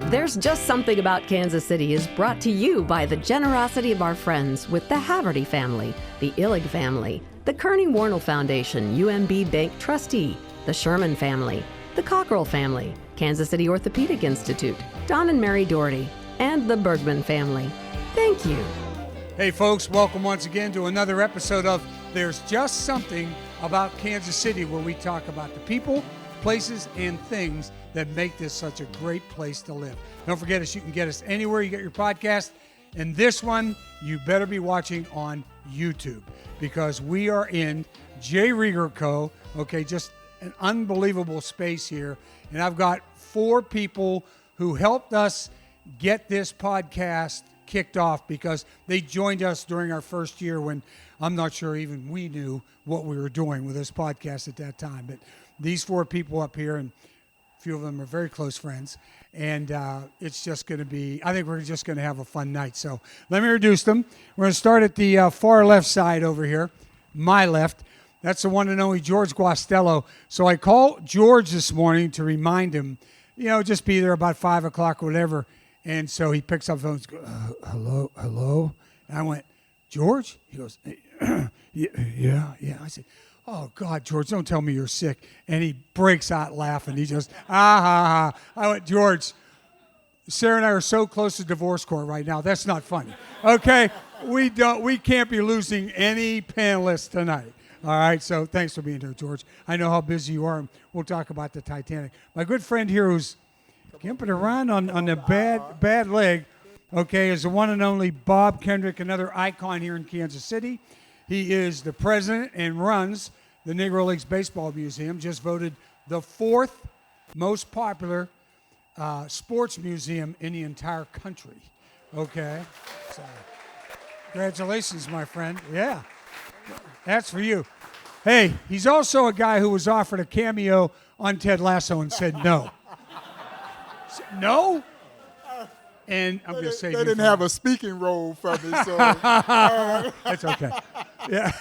There's Just Something About Kansas City is brought to you by the generosity of our friends with the Haverty family, the Illig family, the Kearney Warnell Foundation, UMB Bank trustee, the Sherman family, the Cockrell family, Kansas City Orthopedic Institute, Don and Mary Doherty, and the Bergman family. Thank you. Hey folks, welcome once again to another episode of There's Just Something About Kansas City, where we talk about the people, places, and things that make this such a great place to live. Don't forget us, you can get us anywhere you get your podcast. And this one, you better be watching on YouTube, because we are in Rieger Co. Okay, just an unbelievable space here. And I've got 4 people who helped us get this podcast kicked off, because they joined us during our first year when I'm not sure even we knew what we were doing with this podcast at that time. But these 4 people up here, and a few of them are very close friends, and it's just going to be, I think we're just going to have a fun night. So let me introduce them. We're going to start at the far left side over here, my left. That's the one and only George Guastello. So I called George this morning to remind him, just be there about 5 o'clock or whatever. And so he picks up the phone and goes, hello? And I went, George? He goes, yeah. I said, oh, God, George, don't tell me you're sick. And he breaks out laughing. He just, ha. I went, George, Sarah and I are so close to divorce court right now. That's not funny. Okay? We can't be losing any panelists tonight. All right, so thanks for being here, George. I know how busy you are, and we'll talk about the Titanic. My good friend here who's gimping around on the bad leg, okay, is the one and only Bob Kendrick, another icon here in Kansas City. He is the president and runs the Negro Leagues Baseball Museum, just voted the 4th most popular sports museum in the entire country, okay? So, congratulations, my friend. Yeah, that's for you. Hey, he's also a guy who was offered a cameo on Ted Lasso and said no. No? And I'm going to say they didn't have a speaking role for me, so that's okay. Yeah,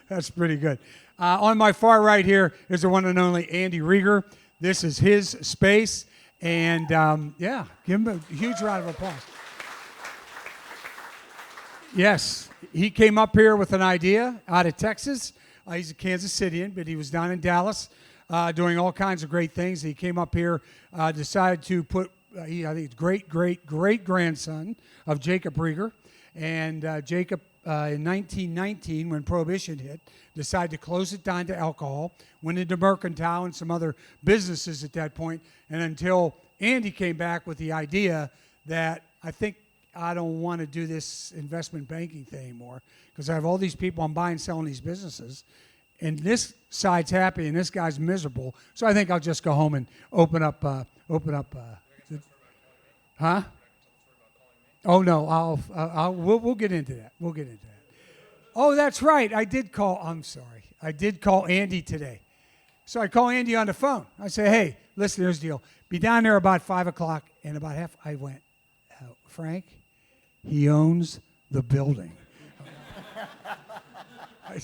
that's pretty good. On my far right here is the one and only Andy Rieger. This is his space, and give him a huge round of applause. Yes, he came up here with an idea out of Texas. He's a Kansas Citian, but he was down in Dallas doing all kinds of great things. He came up here, decided to put, I think it's great-grandson of Jacob Rieger. And Jacob, in 1919, when Prohibition hit, decided to close it down to alcohol, went into mercantile and some other businesses at that point. And until Andy came back with the idea that I don't want to do this investment banking thing anymore, because I have all these people I'm buying and selling these businesses, and this side's happy and this guy's miserable. So I think I'll just go home and open up. Huh? Oh no, we'll get into that. We'll get into that. Oh, that's right. I did call Andy today. So I call Andy on the phone. I say, hey, listen, here's the deal. Be down there about 5 o'clock, and about half. I went, Frank, he owns the building. I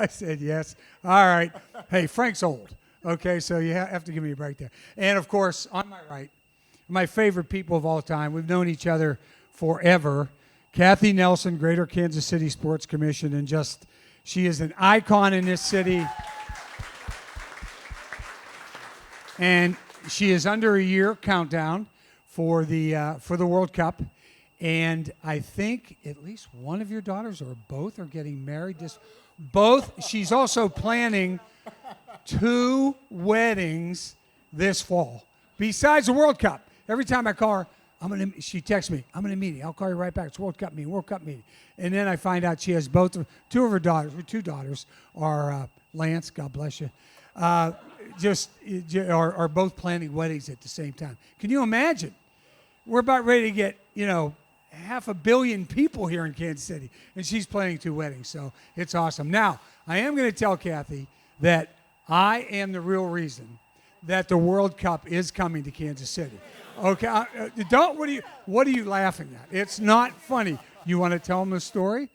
said yes. All right. Hey, Frank's old. Okay, so you have to give me a break there. And of course, on my right, my favorite people of all time. We've known each other forever. Kathy Nelson, Greater Kansas City Sports Commission, and she is an icon in this city. And she is under a year countdown for the World Cup. And I think at least one of your daughters or both are getting married. Both. She's also planning 2 weddings this fall, besides the World Cup. Every time I call her, she texts me, I'm in a meeting. I'll call you right back. It's World Cup meeting. And then I find out she has 2 of her daughters, or 2 daughters, are Lance, God bless you, are both planning weddings at the same time. Can you imagine? We're about ready to get, 500 million people here in Kansas City, and she's planning 2 weddings, so it's awesome. Now, I am going to tell Kathy that I am the real reason that the World Cup is coming to Kansas City. Okay, what are you laughing at? It's not funny. You want to tell them the story?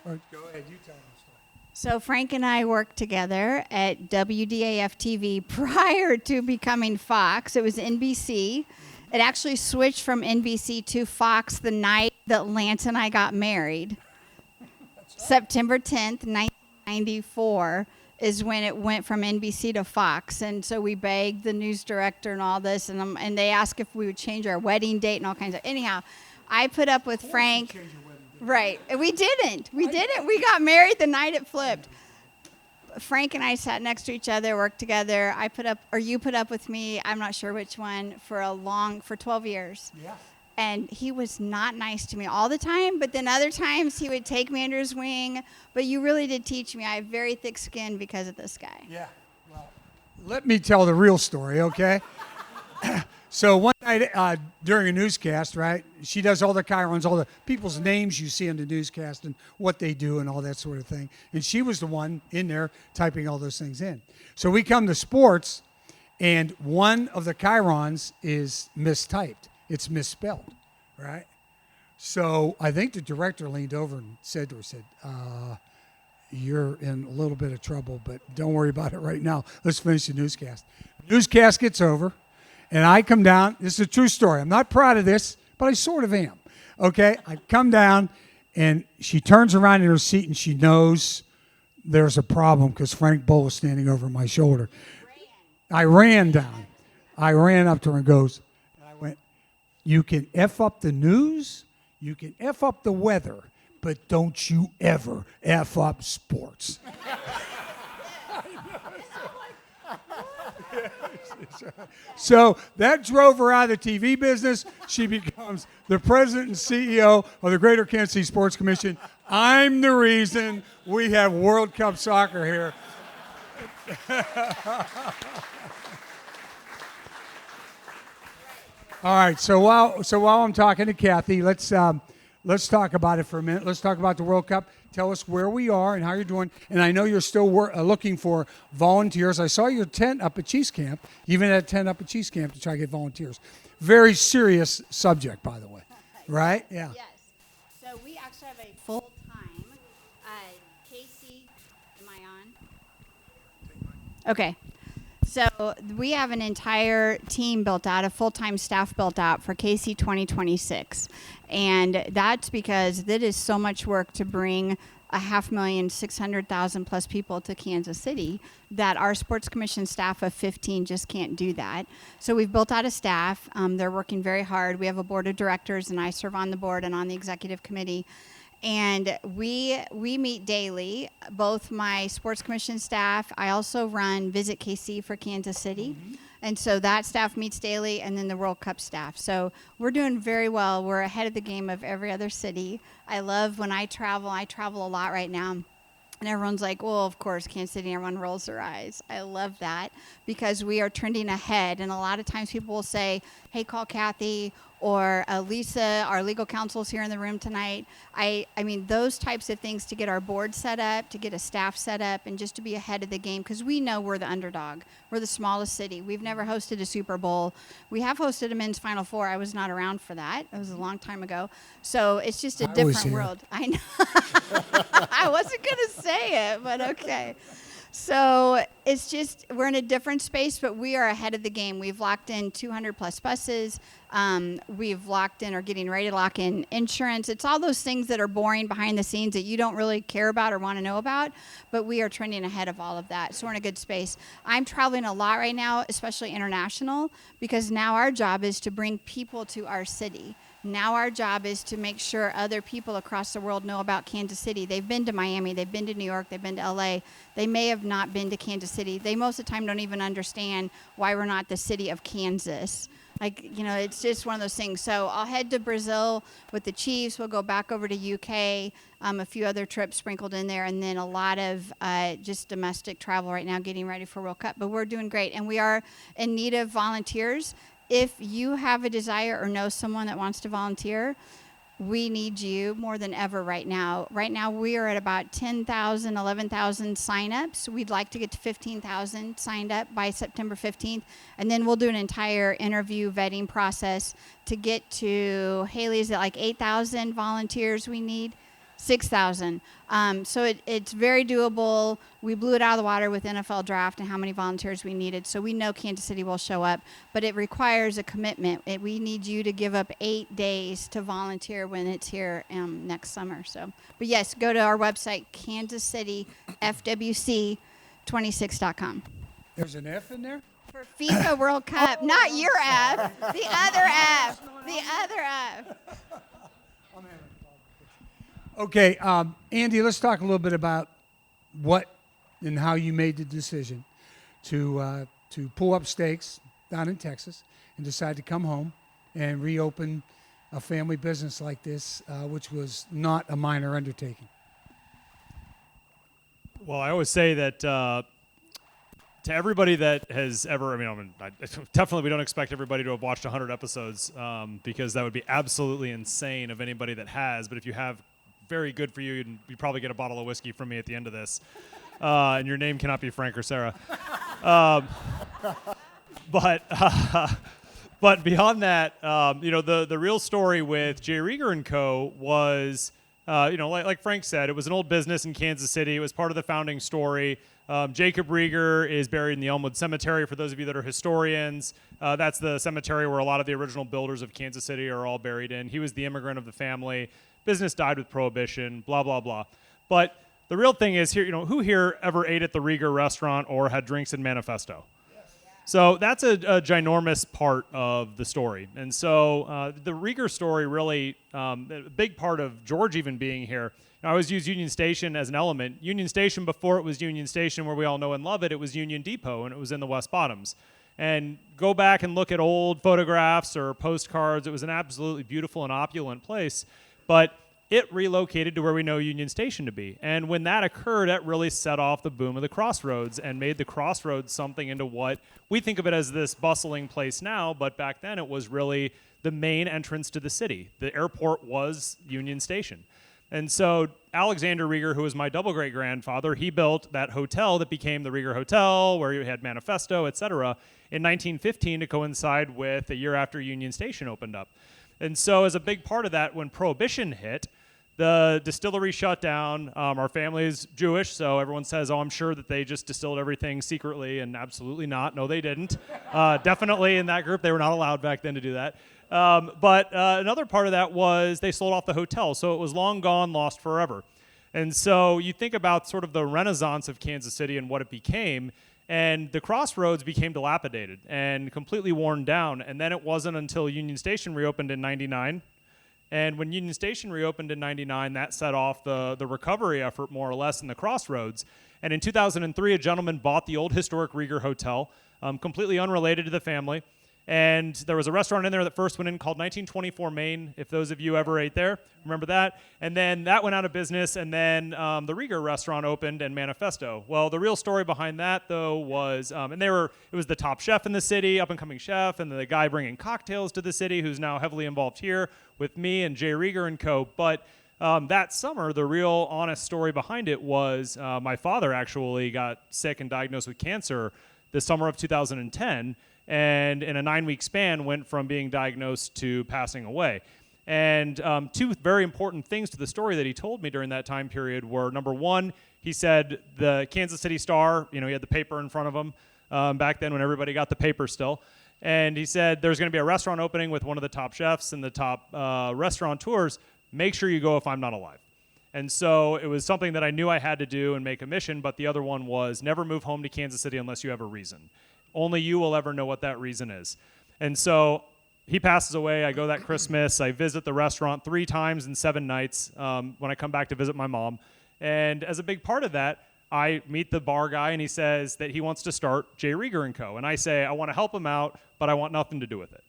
Or go ahead, you tell them the story. So Frank and I worked together at WDAF TV prior to becoming Fox. It was NBC. It actually switched from NBC to Fox the night that Lance and I got married. September 10th, 1994 is when it went from NBC to Fox. And so we begged the news director and all this, and they asked if we would change our wedding date and all kinds of. Anyhow, I put up with Frank. Right. We didn't. We got married the night it flipped. Frank and I sat next to each other, worked together. You put up with me, I'm not sure which one, for 12 years. Yeah. And he was not nice to me all the time, but then other times he would take me under his wing. But you really did teach me. I have very thick skin because of this guy. Yeah. Well, let me tell the real story, okay? So one night during a newscast, right, she does all the chyrons, all the people's names you see in the newscast and what they do and all that sort of thing. And she was the one in there typing all those things in. So we come to sports, and one of the chyrons is mistyped. It's misspelled, right? So I think the director leaned over and said to her, you're in a little bit of trouble, but don't worry about it right now. Let's finish the newscast. Newscast gets over. And I come down. This is a true story. I'm not proud of this, but I sort of am. Okay? I come down, and she turns around in her seat, and she knows there's a problem because Frank Boal is standing over my shoulder. I ran down. I ran up to her and goes, and I went, you can F up the news, you can F up the weather, but don't you ever F up sports. So that drove her out of the TV business. She becomes the president and CEO of the Greater Kansas City Sports Commission. I'm the reason we have World Cup soccer here. All right. So while I'm talking to Kathy, let's talk about it for a minute. Let's talk about the World Cup. Tell us where we are and how you're doing. And I know you're still looking for volunteers. I saw your tent up at Chiefs Camp. You even had a tent up at Chiefs Camp to try to get volunteers. Very serious subject, by the way. Right? Yeah. Yes. So we actually have a full-time Casey. Am I on? Okay. So we have an entire team built out, a full-time staff built out for KC 2026. And that's because that is so much work to bring 5,600,000 plus people to Kansas City that our sports commission staff of 15 just can't do that. So we've built out a staff. They're working very hard. We have a board of directors, and I serve on the board and on the executive committee. And we meet daily, both my sports commission staff. I also run Visit KC for Kansas City. Mm-hmm. And so that staff meets daily, and then the World Cup staff. So we're doing very well. We're ahead of the game of every other city. I love when I travel. I travel a lot right now. And everyone's like, well, of course, Kansas City, everyone rolls their eyes. I love that because we are trending ahead. And a lot of times people will say, hey, call Kathy, or Lisa, our legal counsel's here in the room tonight. I mean, those types of things to get our board set up, to get a staff set up, and just to be ahead of the game because we know we're the underdog. We're the smallest city. We've never hosted a Super Bowl. We have hosted a men's Final Four. I was not around for that. It was a long time ago. So it's just a different world. I know. I wasn't going to say it, but okay. So it's just, we're in a different space, but we are ahead of the game. We've locked in 200 plus buses. We've locked in or getting ready to lock in insurance. It's all those things that are boring behind the scenes that you don't really care about or want to know about, but we are trending ahead of all of that. So we're in a good space. I'm traveling a lot right now, especially international, because now our job is to bring people to our city. Now our job is to make sure other people across the world know about Kansas City. They've been to Miami, they've been to New York, they've been to LA. They may have not been to Kansas City. They most of the time don't even understand why we're not the city of Kansas. Like, you know, it's just one of those things. So I'll head to Brazil with the Chiefs. We'll go back over to UK, a few other trips sprinkled in there, and then a lot of just domestic travel right now getting ready for World Cup. But we're doing great, and we are in need of volunteers. If you have a desire or know someone that wants to volunteer, we need you more than ever right now. Right now, we are at about 10,000, 11,000 signups. We'd like to get to 15,000 signed up by September 15th. And then we'll do an entire interview vetting process to get to, Haley, is it like 8,000 volunteers we need? 6,000. So it's very doable. We blew it out of the water with NFL draft and how many volunteers we needed. So we know Kansas City will show up, but it requires a commitment. We need you to give up 8 days to volunteer when it's here next summer. So, but yes, go to our website, kansascityfwc26.com. There's an F in there? For FIFA World Cup, not your F, the other F, the other F. Okay, Andy, let's talk a little bit about what and how you made the decision to pull up stakes down in Texas and decide to come home and reopen a family business like this, which was not a minor undertaking. Well, I always say that to everybody that has ever, definitely we don't expect everybody to have watched 100 episodes because that would be absolutely insane of anybody that has. But if you have, very good for you. You probably get a bottle of whiskey from me at the end of this. And your name cannot be Frank or Sarah. But beyond that, the real story with Rieger Co. was, like Frank said, it was an old business in Kansas City. It was part of the founding story. Jacob Rieger is buried in the Elmwood Cemetery. For those of you that are historians, that's the cemetery where a lot of the original builders of Kansas City are all buried in. He was the immigrant of the family. Business died with Prohibition, blah, blah, blah. But the real thing is here, who here ever ate at the Rieger restaurant or had drinks in Manifesto? Yes. So that's a ginormous part of the story. And so the Rieger story really, a big part of George even being here, I always use Union Station as an element. Union Station, before it was Union Station where we all know and love it, it was Union Depot, and it was in the West Bottoms. And go back and look at old photographs or postcards. It was an absolutely beautiful and opulent place. But it relocated to where we know Union Station to be. And when that occurred, that really set off the boom of the Crossroads and made the Crossroads something into what we think of it as this bustling place now, but back then it was really the main entrance to the city. The airport was Union Station. And so Alexander Rieger, who was my double great-grandfather, he built that hotel that became the Rieger Hotel, where you had Manifesto, et cetera, in 1915 to coincide with the year after Union Station opened up. And so as a big part of that, when Prohibition hit, the distillery shut down. Our family is Jewish, so everyone says, I'm sure that they just distilled everything secretly, and absolutely not. No, they didn't. Definitely in that group, they were not allowed back then to do that. But another part of that was they sold off the hotel, so it was long gone, lost forever. And so you think about sort of the renaissance of Kansas City and what it became, and the Crossroads became dilapidated and completely worn down. And then it wasn't until Union Station reopened in 99. And when Union Station reopened in 99, that set off the recovery effort, more or less, in the Crossroads. And in 2003, a gentleman bought the old historic Rieger Hotel, completely unrelated to the family. And there was a restaurant in there that first went in called 1924 Main, if those of you ever ate there. Remember that? And then that went out of business, and then the Rieger restaurant opened and Manifesto. Well, the real story behind that, though, was, it was the top chef in the city, up-and-coming chef, and the guy bringing cocktails to the city who's now heavily involved here with me and Rieger Co. But that summer, the real honest story behind it was my father actually got sick and diagnosed with cancer the summer of 2010, and in a 9-week span went from being diagnosed to passing away. And two very important things to the story that he told me during that time period were, number one, he said the Kansas City Star, he had the paper in front of him back then when everybody got the paper still. And he said, there's going to be a restaurant opening with one of the top chefs and the top restaurateurs. Make sure you go if I'm not alive. And so it was something that I knew I had to do and make a mission, but the other one was never move home to Kansas City unless you have a reason. Only you will ever know what that reason is. And so he passes away. I go that Christmas. I visit the restaurant 3 times in 7 nights when I come back to visit my mom. And as a big part of that, I meet the bar guy, and he says that he wants to start Rieger Co. And I say, I want to help him out, but I want nothing to do with it.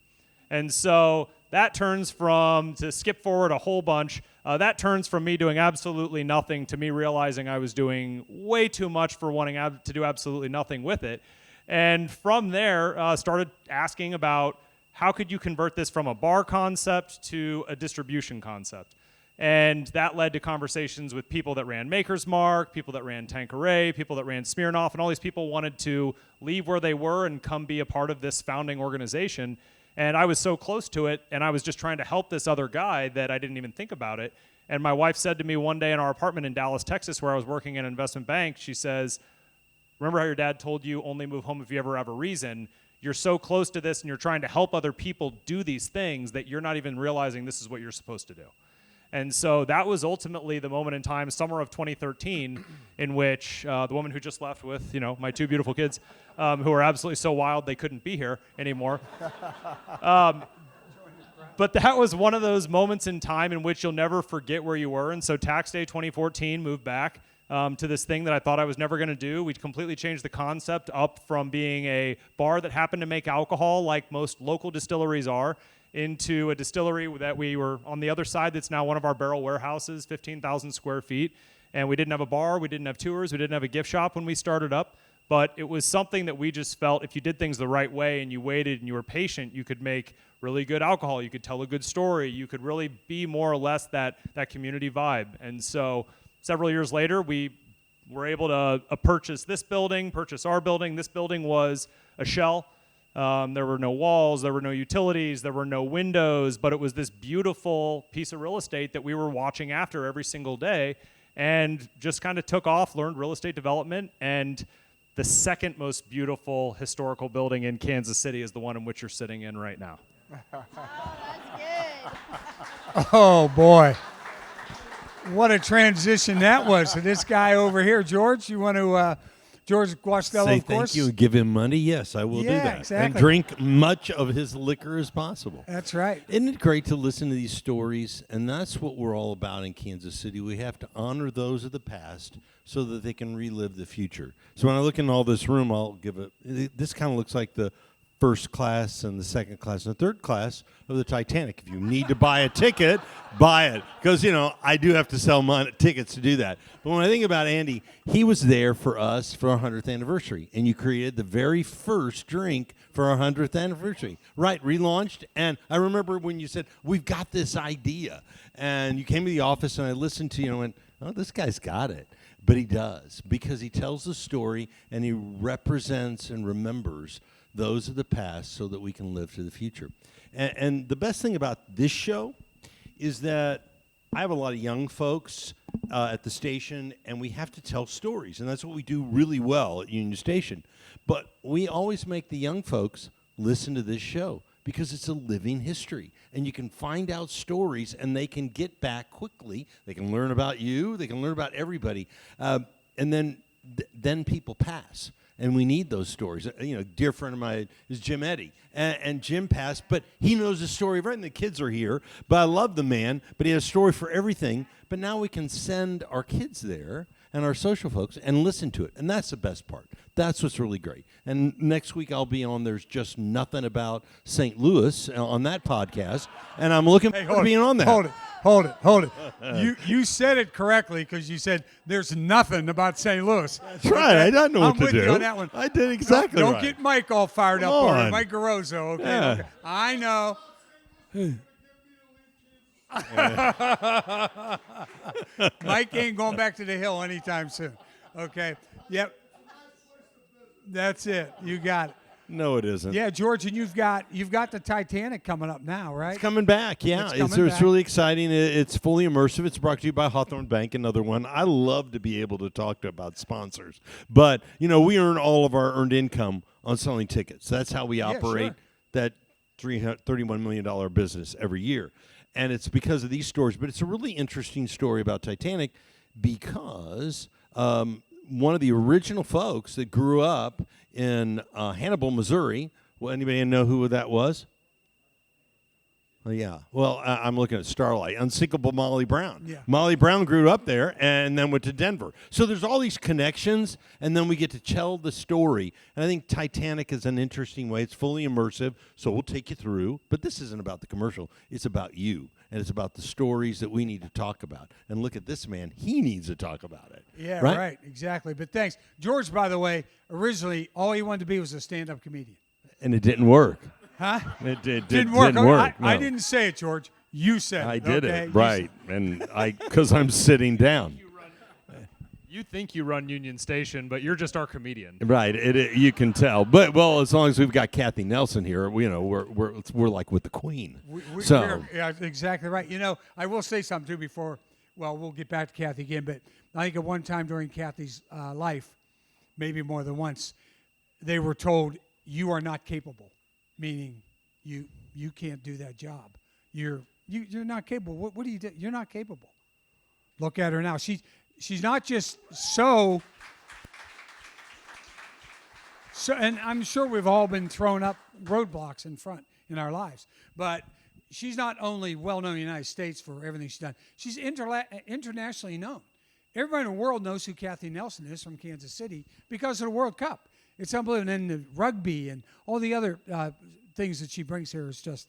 And so that turns from, to skip forward a whole bunch, that turns from me doing absolutely nothing to me realizing I was doing way too much for wanting to do absolutely nothing with it. And from there, started asking about how could you convert this from a bar concept to a distribution concept. And that led to conversations with people that ran Maker's Mark, people that ran Tanqueray, people that ran Smirnoff, and all these people wanted to leave where they were and come be a part of this founding organization. And I was so close to it, and I was just trying to help this other guy that I didn't even think about it. And my wife said to me one day in our apartment in Dallas, Texas, where I was working in an investment bank, she says, remember how your dad told you only move home if you ever have a reason? You're so close to this and you're trying to help other people do these things that you're not even realizing this is what you're supposed to do. And so that was ultimately the moment in time, summer of 2013, in which the woman who just left with, my two beautiful kids, who are absolutely so wild they couldn't be here anymore. But that was one of those moments in time in which you'll never forget where you were. And so tax day 2014 moved back to this thing that I thought I was never going to do. We completely changed the concept up from being a bar that happened to make alcohol like most local distilleries are, into a distillery that we were on the other side that's now one of our barrel warehouses, 15,000 square feet. And we didn't have a bar, we didn't have tours, we didn't have a gift shop when we started up. But it was something that we just felt if you did things the right way and you waited and you were patient, you could make really good alcohol, you could tell a good story, you could really be more or less that community vibe. And so several years later, we were able to purchase this building, purchase our building. This building was a shell. There were no walls, there were no utilities, there were no windows, but it was this beautiful piece of real estate that we were watching after every single day and just kind of took off, learned real estate development, and the second most beautiful historical building in Kansas City is the one in which you're sitting in right now. Oh, that's good. Oh, boy. What a transition that was. So this guy over here, George, you want to... George Guastello, Say of course. thank you and give him money. Yes, I will do that. Exactly. And drink much of his liquor as possible. That's right. Isn't it great to listen to these stories? And that's what we're all about in Kansas City. We have to honor those of the past so that they can relive the future. So when I look in all this room, I'll give it. This kind of looks like the first class and the second class and the third class of the Titanic. If you need to buy a ticket, buy it. Because, I do have to sell tickets to do that. But when I think about Andy, he was there for us for our 100th anniversary. And you created the very first drink for our 100th anniversary. Right, relaunched. And I remember when you said, we've got this idea. And you came to the office and I listened to you and went, oh, this guy's got it. But he does, because he tells the story and he represents and remembers those of the past so that we can live to the future. And the best thing about this show is that I have a lot of young folks at the station, and we have to tell stories, and that's what we do really well at Union Station. But we always make the young folks listen to this show because it's a living history, and you can find out stories, and they can get back quickly. They can learn about you. They can learn about everybody. And then people pass. And we need those stories. A dear friend of mine is Jim Eddy. And Jim passed, but he knows the story, right? And the kids are here. But I love the man, but he has a story for everything. But now we can send our kids there and our social folks and listen to it. And that's the best part. That's what's really great. And next week I'll be on There's Just Nothing About St. Louis on that podcast. And I'm looking forward to being on that. Hold it. You said it correctly because you said there's nothing about St. Louis. That's right. I don't know what to do. I'm with you on that one. I did exactly Don't right. get Mike all fired Come up over on. it. Mike Garozzo. Okay, Yeah. okay. I know. Mike ain't going back to the hill anytime soon. Okay. Yep. That's it. You got it. No, it isn't. Yeah, George, and you've got the Titanic coming up now, right? It's coming back, yeah. It's really exciting. It's fully immersive. It's brought to you by Hawthorne Bank, another one. I love to be able to talk about sponsors. But, we earn all of our earned income on selling tickets. That's how we operate that $31 million business every year. And it's because of these stories. But it's a really interesting story about Titanic because one of the original folks that grew up in Hannibal, Missouri. Well, anybody know who that was? Oh, yeah. Well, I'm looking at Starlight. Unsinkable Molly Brown. Yeah. Molly Brown grew up there and then went to Denver. So there's all these connections, and then we get to tell the story. And I think Titanic is an interesting way. It's fully immersive, so we'll take you through. But this isn't about the commercial. It's about you, and it's about the stories that we need to talk about. And look at this man. He needs to talk about it. Yeah, right. Exactly. But thanks. George, by the way, originally all he wanted to be was a stand-up comedian. And it didn't work. Huh? It didn't work. Didn't work. I no. didn't say it, George. You said it. I did okay? it, right. And because I'm sitting down. You think you run Union Station, but you're just our comedian. Right, you can tell. But, well, as long as we've got Kathy Nelson here, we're like with the Queen. We're exactly right. I will say something, too, before well, we'll get back to Kathy again, but I think at one time during Kathy's life, maybe more than once, they were told, you are not capable, meaning you can't do that job. You're not capable. What do you do? You're not capable. Look at her now. She's not just so, and I'm sure we've all been thrown up roadblocks in front in our lives, but she's not only well-known in the United States for everything she's done, she's internationally known. Everybody in the world knows who Kathy Nelson is from Kansas City because of the World Cup. It's unbelievable. And the rugby and all the other things that she brings here is just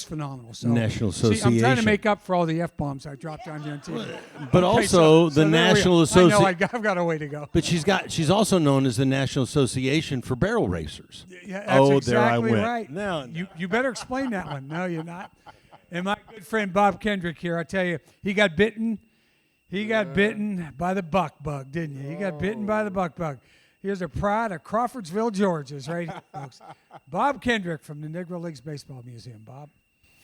phenomenal. So, National Association. I'm trying to make up for all the F-bombs I dropped on you on TV. But also the National Association. I know I've got a way to go. But she's also known as the National Association for Barrel Racers. Yeah, that's exactly there I went. Right. No. You better explain that one. No, you're not. And my good friend Bob Kendrick here, I tell you, he got bitten. He got bitten by the buck bug, didn't you? He got bitten by the buck bug. Here's a pride of Crawfordsville, Georgia's, right here, folks. Bob Kendrick from the Negro Leagues Baseball Museum. Bob.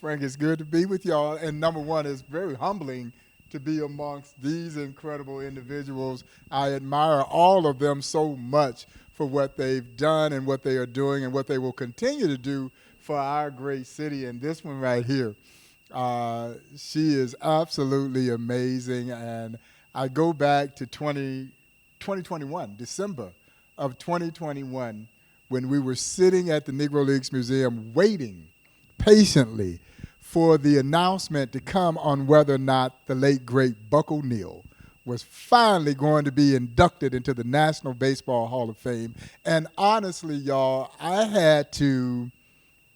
Frank, it's good to be with y'all. And number one, it's very humbling to be amongst these incredible individuals. I admire all of them so much for what they've done and what they are doing and what they will continue to do for our great city. And this one right here, she is absolutely amazing. And I go back to 2021, December of 2021, when we were sitting at the Negro Leagues Museum waiting patiently for the announcement to come on whether or not the late, great Buck O'Neil was finally going to be inducted into the National Baseball Hall of Fame. And honestly, y'all, I had to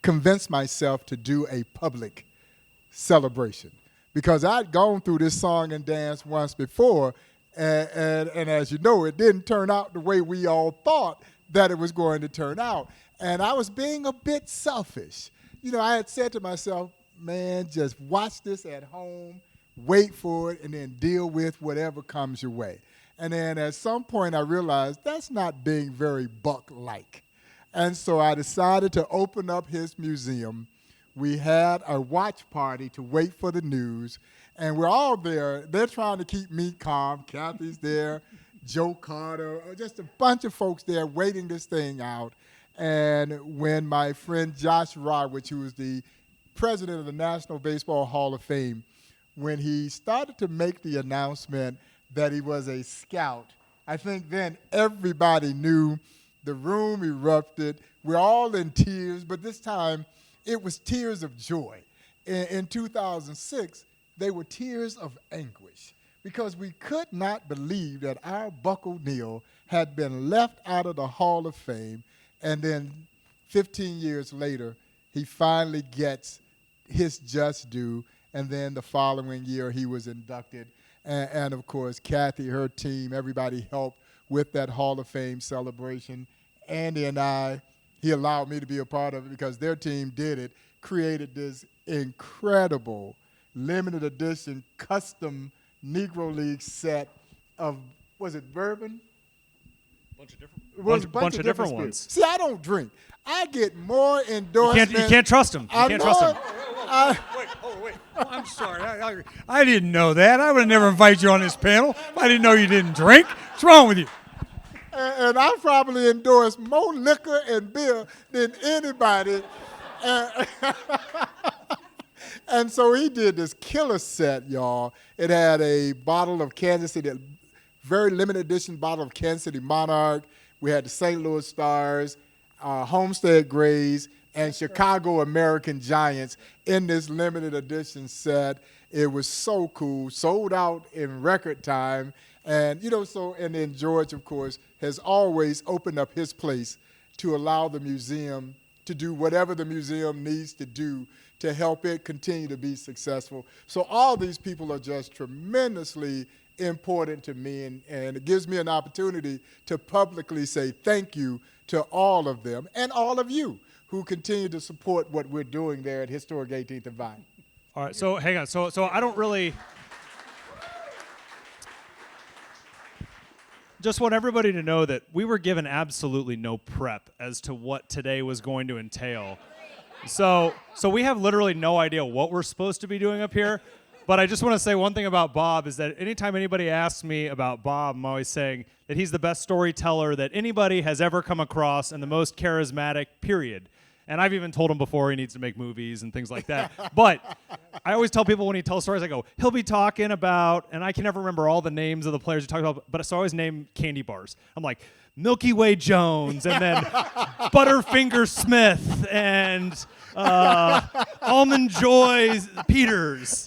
convince myself to do a public celebration because I'd gone through this song and dance once before, and as you know, it didn't turn out the way we all thought that it was going to turn out. And I was being a bit selfish. You know, I had said to myself, man, just watch this at home, wait for it, and then deal with whatever comes your way. And then at some point I realized that's not being very Buck-like. And so I decided to open up his museum. We had a watch party to wait for the news, and we're all there. They're trying to keep me calm. Kathy's there, Joe Carter, just a bunch of folks there waiting this thing out. And when my friend Josh Rodwich, who was the president of the National Baseball Hall of Fame, when he started to make the announcement that he was a scout, I think then everybody knew. The room erupted. We're all in tears, but this time it was tears of joy. In 2006, they were tears of anguish because we could not believe that our Buck O'Neil had been left out of the Hall of Fame, and then 15 years later, he finally gets his just due, and then the following year he was inducted. And of course, Kathy, her team, everybody helped with that Hall of Fame celebration. Andy and I, he allowed me to be a part of it because their team did it, created this incredible limited edition custom Negro League set of, was it bourbon? Bunch of different ones. See, I don't drink. I get more endorsements. You can't trust him. You can't trust him. Wait. Oh, I'm sorry. I didn't know that. I would have never invited you on this panel if I didn't know you didn't drink. What's wrong with you? And I probably endorsed more liquor and beer than anybody. And so he did this killer set, y'all. It had a bottle of Kansas City, a very limited edition bottle of Kansas City Monarch. We had the St. Louis Stars, Homestead Grays, and Chicago American Giants in this limited edition set. It was so cool, sold out in record time. And, and then George, of course, has always opened up his place to allow the museum to do whatever the museum needs to do to help it continue to be successful. So all these people are just tremendously important to me, and it gives me an opportunity to publicly say thank you to all of them and all of you who continue to support what we're doing there at Historic 18th and Vine. All right, so hang on. So I don't really... Just want everybody to know that we were given absolutely no prep as to what today was going to entail. So we have literally no idea what we're supposed to be doing up here. But I just want to say one thing about Bob is that anytime anybody asks me about Bob, I'm always saying that he's the best storyteller that anybody has ever come across and the most charismatic, period. And I've even told him before he needs to make movies and things like that. But I always tell people when he tells stories, I go, he'll be talking about, and I can never remember all the names of the players he talked about, but so I always name candy bars. I'm like, Milky Way Jones, and then Butterfinger Smith, and Almond Joy Peters.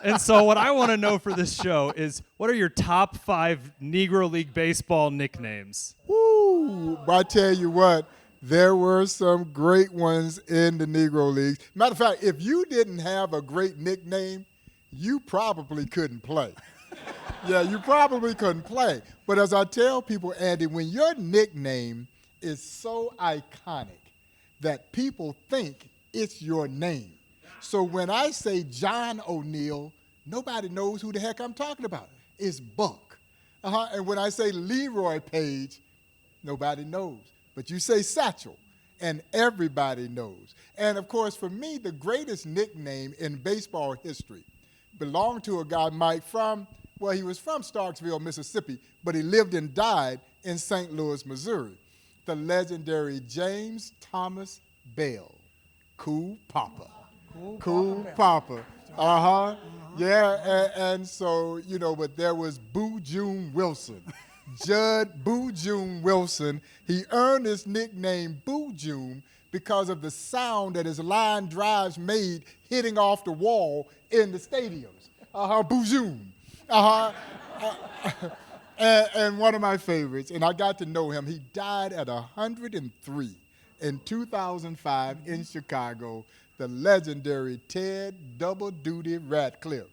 And so what I want to know for this show is, what are your top 5 Negro League Baseball nicknames? Woo! I tell you what, there were some great ones in the Negro Leagues. Matter of fact, if you didn't have a great nickname, you probably couldn't play. Yeah, you probably couldn't play. But as I tell people, Andy, when your nickname is so iconic that people think it's your name. So when I say John O'Neill, nobody knows who the heck I'm talking about. It's Buck. And when I say Leroy Page, nobody knows. But you say Satchel, and everybody knows. And, of course, for me, the greatest nickname in baseball history belonged to a guy, Mike, he was from Starksville, Mississippi, but he lived and died in St. Louis, Missouri. The legendary James Thomas Bell, Cool Papa. Cool Papa. Yeah, and so, but there was Boo June Wilson. Judd Boo June Wilson. He earned his nickname Boo June because of the sound that his line drives made hitting off the wall in the stadiums. Boo June. And one of my favorites, and I got to know him, he died at 103 in 2005 in Chicago, the legendary Ted Double Duty Ratcliffe.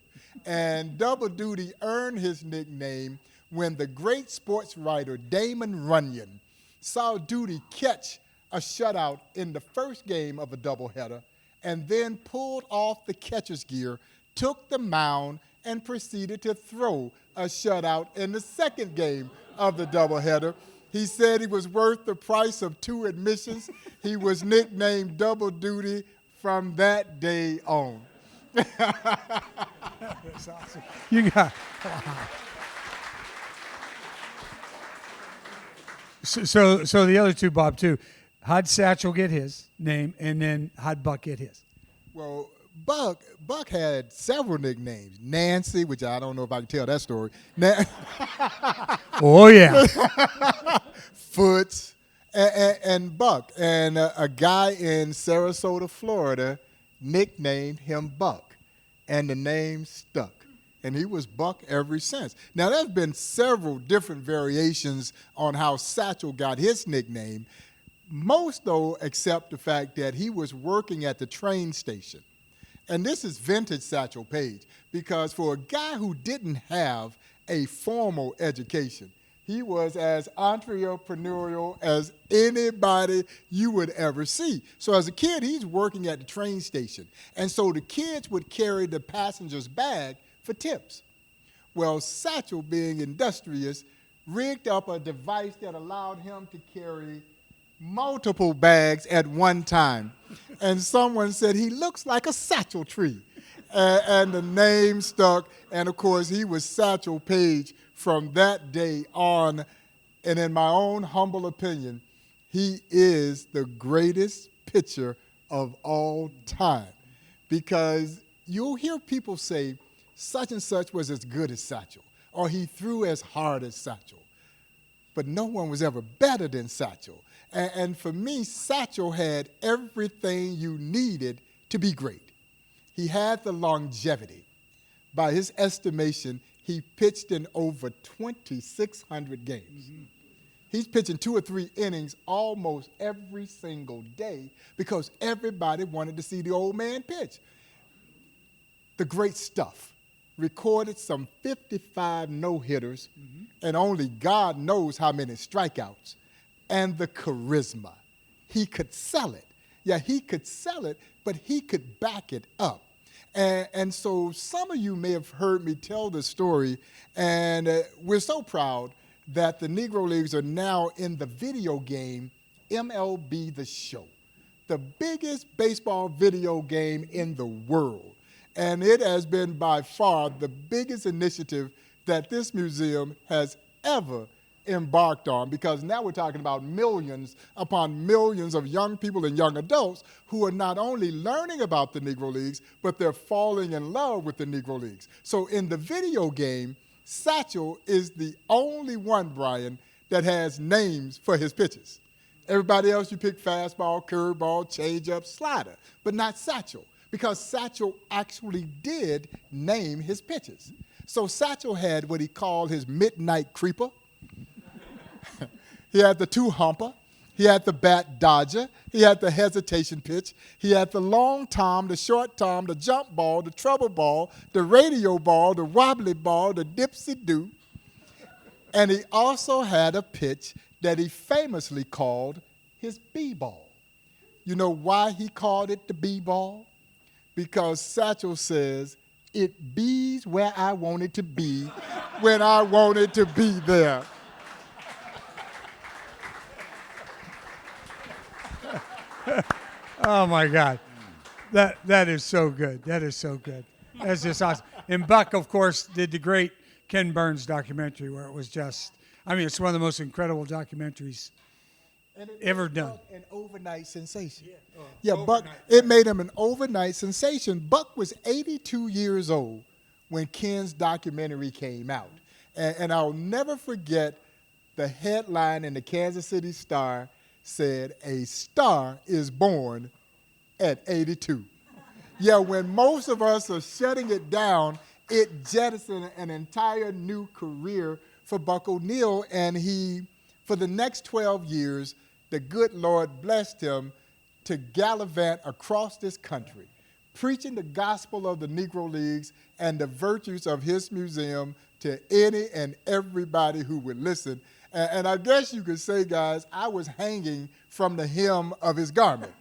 And Double Duty earned his nickname when the great sports writer Damon Runyon saw Duty catch a shutout in the first game of a doubleheader and then pulled off the catcher's gear, took the mound, and proceeded to throw a shutout in the second game of the doubleheader. He said he was worth the price of 2 admissions. He was nicknamed Double Duty from that day on. That's awesome. You got. So the other two, Bob, too. How'd Satchel get his name, and then how'd Buck get his? Well, Buck had several nicknames. Nancy, which I don't know if I can tell that story. Oh, yeah. Foots, and Buck. And a guy in Sarasota, Florida, nicknamed him Buck. And the name stuck. And he was Buck ever since. Now, there's been several different variations on how Satchel got his nickname. Most, though, accept the fact that he was working at the train station. And this is vintage Satchel Paige, because for a guy who didn't have a formal education, he was as entrepreneurial as anybody you would ever see. So as a kid, he's working at the train station. And so the kids would carry the passenger's bag for tips. Well, Satchel, being industrious, rigged up a device that allowed him to carry multiple bags at one time. And someone said he looks like a satchel tree. And the name stuck. And, of course, he was Satchel Paige from that day on. And in my own humble opinion, he is the greatest pitcher of all time. Because you'll hear people say, such and such was as good as Satchel, or he threw as hard as Satchel. But no one was ever better than Satchel. And for me, Satchel had everything you needed to be great. He had the longevity. By his estimation, he pitched in over 2,600 games. Mm-hmm. He's pitching 2 or 3 innings almost every single day because everybody wanted to see the old man pitch. The great stuff. Recorded some 55 no-hitters, and only God knows how many strikeouts. And the charisma. He could sell it. Yeah, he could sell it, but he could back it up. And so some of you may have heard me tell the story, and we're so proud that the Negro Leagues are now in the video game MLB The Show, the biggest baseball video game in the world. And it has been by far the biggest initiative that this museum has ever embarked on, because now we're talking about millions upon millions of young people and young adults who are not only learning about the Negro Leagues, but they're falling in love with the Negro Leagues. So in the video game, Satchel is the only one, Brian, that has names for his pitches. Everybody else, you pick fastball, curveball, changeup, slider, but not Satchel, because Satchel actually did name his pitches. So Satchel had what he called his midnight creeper. He had the two-humper. He had the bat dodger. He had the hesitation pitch. He had the long tom, the short tom, the jump ball, the trouble ball, the radio ball, the wobbly ball, the dipsy-do. And he also had a pitch that he famously called his b-ball. You know why he called it the b-ball? Because Satchel says, it bees where I want it to be when I want it to be there. Oh my God, that is so good. That is so good. That's just awesome. And Buck, of course, did the great Ken Burns documentary where it was just, I mean, it's one of the most incredible documentaries ever done. An overnight sensation. Yeah, Buck, it made him an overnight sensation. Buck was 82 years old when Ken's documentary came out. And I'll never forget the headline in the Kansas City Star said, "A star is born at 82." Yeah, when most of us are shutting it down, it jettisoned an entire new career for Buck O'Neil, and he, for the next 12 years, the good Lord blessed him to gallivant across this country, preaching the gospel of the Negro Leagues and the virtues of his museum to any and everybody who would listen. And I guess you could say, guys, I was hanging from the hem of his garment.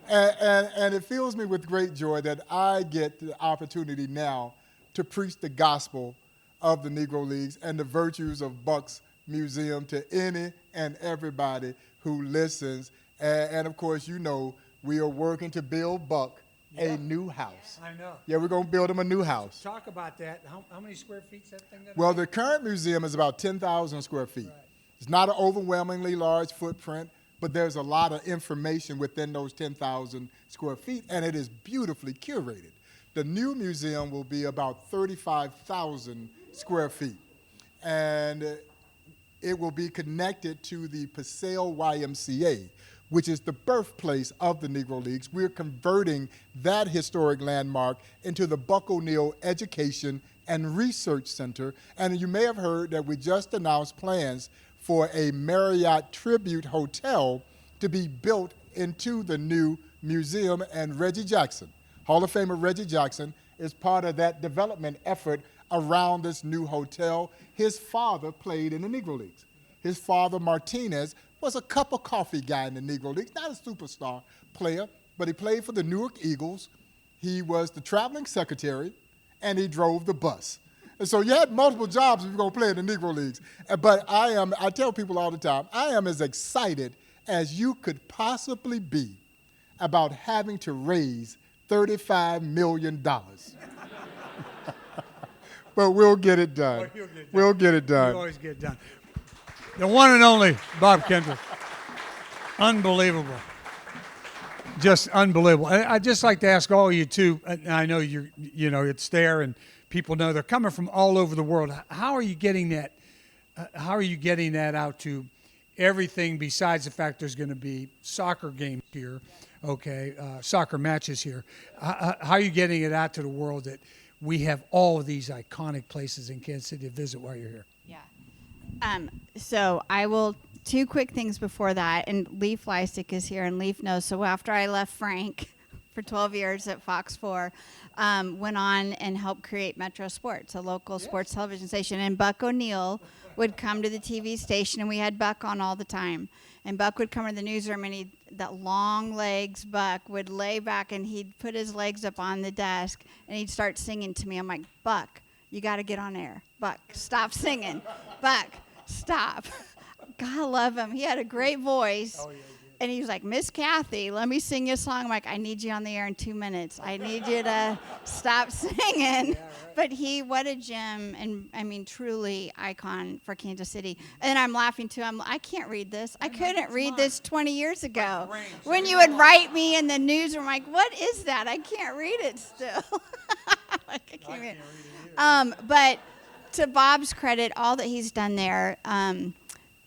And it fills me with great joy that I get the opportunity now to preach the gospel of the Negro Leagues and the virtues of Buck's museum to any and everybody who listens. And of course, you know, we are working to build Buck a new house. I know. Yeah, we're going to build him a new house. Talk about that. How many square feet is that thing? Well, the current museum is about 10,000 square feet. Right. It's not an overwhelmingly large footprint, but there's a lot of information within those 10,000 square feet, and it is beautifully curated. The new museum will be about 35,000 square feet, and it will be connected to the Paseo YMCA, which is the birthplace of the Negro Leagues. We're converting that historic landmark into the Buck O'Neil Education and Research Center, and you may have heard that we just announced plans for a Marriott Tribute Hotel to be built into the new museum, and Reggie Jackson, Hall of Famer Reggie Jackson, is part of that development effort around this new hotel. His father played in the Negro Leagues. His father, Martinez, was a cup of coffee guy in the Negro Leagues, not a superstar player, but he played for the Newark Eagles. He was the traveling secretary, and he drove the bus. And so you had multiple jobs if you're going to play in the Negro Leagues. But I tell people all the time, I am as excited as you could possibly be about having to raise $35 million. But we'll get it done. We'll get it done. We'll always get it done. The one and only Bob Kendrick. Unbelievable. Just unbelievable. I'd just like to ask all of you too, and I know it's there and people know they're coming from all over the world. How are you getting that? How are you getting that out to everything besides the fact there's going to be soccer games here, soccer matches here? How are you getting it out to the world that we have all of these iconic places in Kansas City to visit while you're here? Yeah. So I will, 2 quick things before that. And Leaf Leistic is here, and Leaf knows. So after I left Frank for 12 years at Fox 4, went on and helped create Metro Sports, a local sports television station. And Buck O'Neil would come to the TV station, and we had Buck on all the time. And Buck would come to the newsroom, and that long legs Buck would lay back, and he'd put his legs up on the desk, and he'd start singing to me. I'm like, Buck, you got to get on air. Buck, stop singing. Buck, stop. God love him. He had a great voice. And he's like, Miss Kathy, let me sing you a song. I'm like, I need you on the air in 2 minutes. I need you to stop singing. But what a gem, and I mean, truly icon for Kansas City. And I'm laughing too. I can't read this. I couldn't read this 20 years ago. When you would write me in the newsroom, like, what is that? I can't read it still. I can't read it. But to Bob's credit, all that he's done there,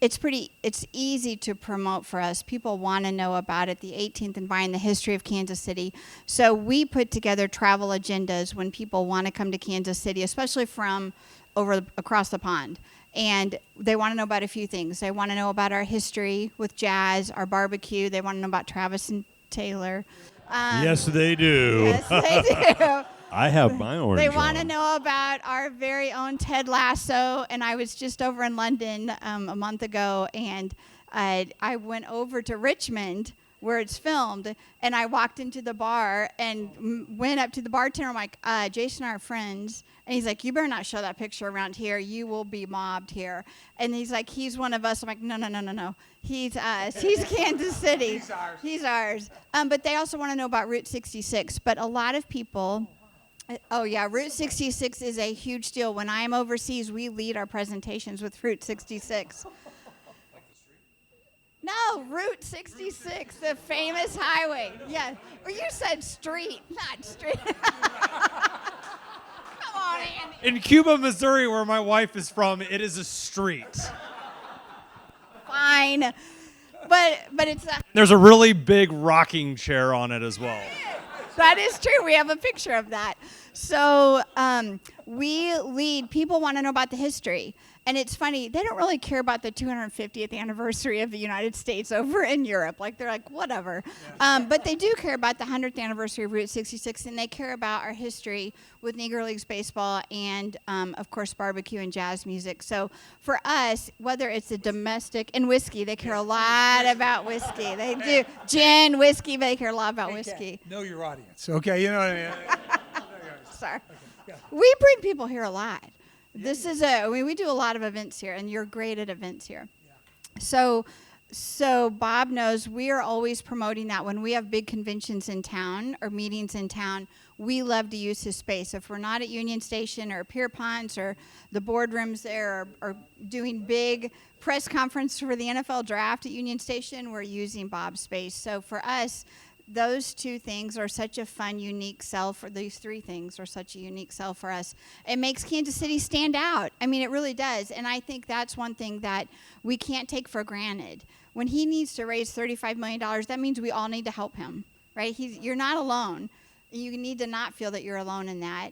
it's easy to promote for us. People want to know about it, the 18th and Vine, the history of Kansas City. So we put together travel agendas when people want to come to Kansas City, especially from across the pond. And they want to know about a few things. They want to know about our history with jazz, our barbecue. They want to know about Travis and Taylor. Yes, they do. Yes, they do. I have my orange. They want to on. know about our very own Ted Lasso, and I was just over in London a month ago, and I went over to Richmond where it's filmed, and I walked into the bar and went up to the bartender. I'm like, Jason and I are friends, and he's like, you better not show that picture around here. You will be mobbed here. And he's like, he's one of us. I'm like, no. He's us. He's Kansas City. He's ours. But they also want to know about Route 66. But a lot of people... Oh, yeah, Route 66 is a huge deal. When I'm overseas, we lead our presentations with Route 66. Like the street? No, Route 66, the famous highway. Yeah. Well, you said street, not street. Come on, Andy. In Cuba, Missouri, where my wife is from, it is a street. Fine. But it's a... There's a really big rocking chair on it as well. That is true. We have a picture of that. So we lead. People want to know about the history. And it's funny. They don't really care about the 250th anniversary of the United States over in Europe. Like, they're like, whatever. Yeah. But they do care about the 100th anniversary of Route 66. And they care about our history with Negro Leagues Baseball and, of course, barbecue and jazz music. So for us, whether it's a domestic and whiskey, they care a lot about whiskey. They do. Gin, whiskey, they care a lot about whiskey. Know your audience. Okay, you know what I mean? Sorry. Okay, yeah. We bring people here a lot. We do a lot of events here, and you're great at events here. Yeah. So Bob knows we are always promoting that. When we have big conventions in town or meetings in town, we love to use his space. If we're not at Union Station or Pierpont's or the boardrooms there or doing big press conference for the NFL draft at Union Station, we're using Bob's space. So for us, those two things are such a fun, unique sell for these three things are such a unique sell for us. It makes Kansas City stand out. I mean, it really does. And I think that's one thing that we can't take for granted. When he needs to raise $35 million, that means we all need to help him, right? You're not alone. You need to not feel that you're alone in that.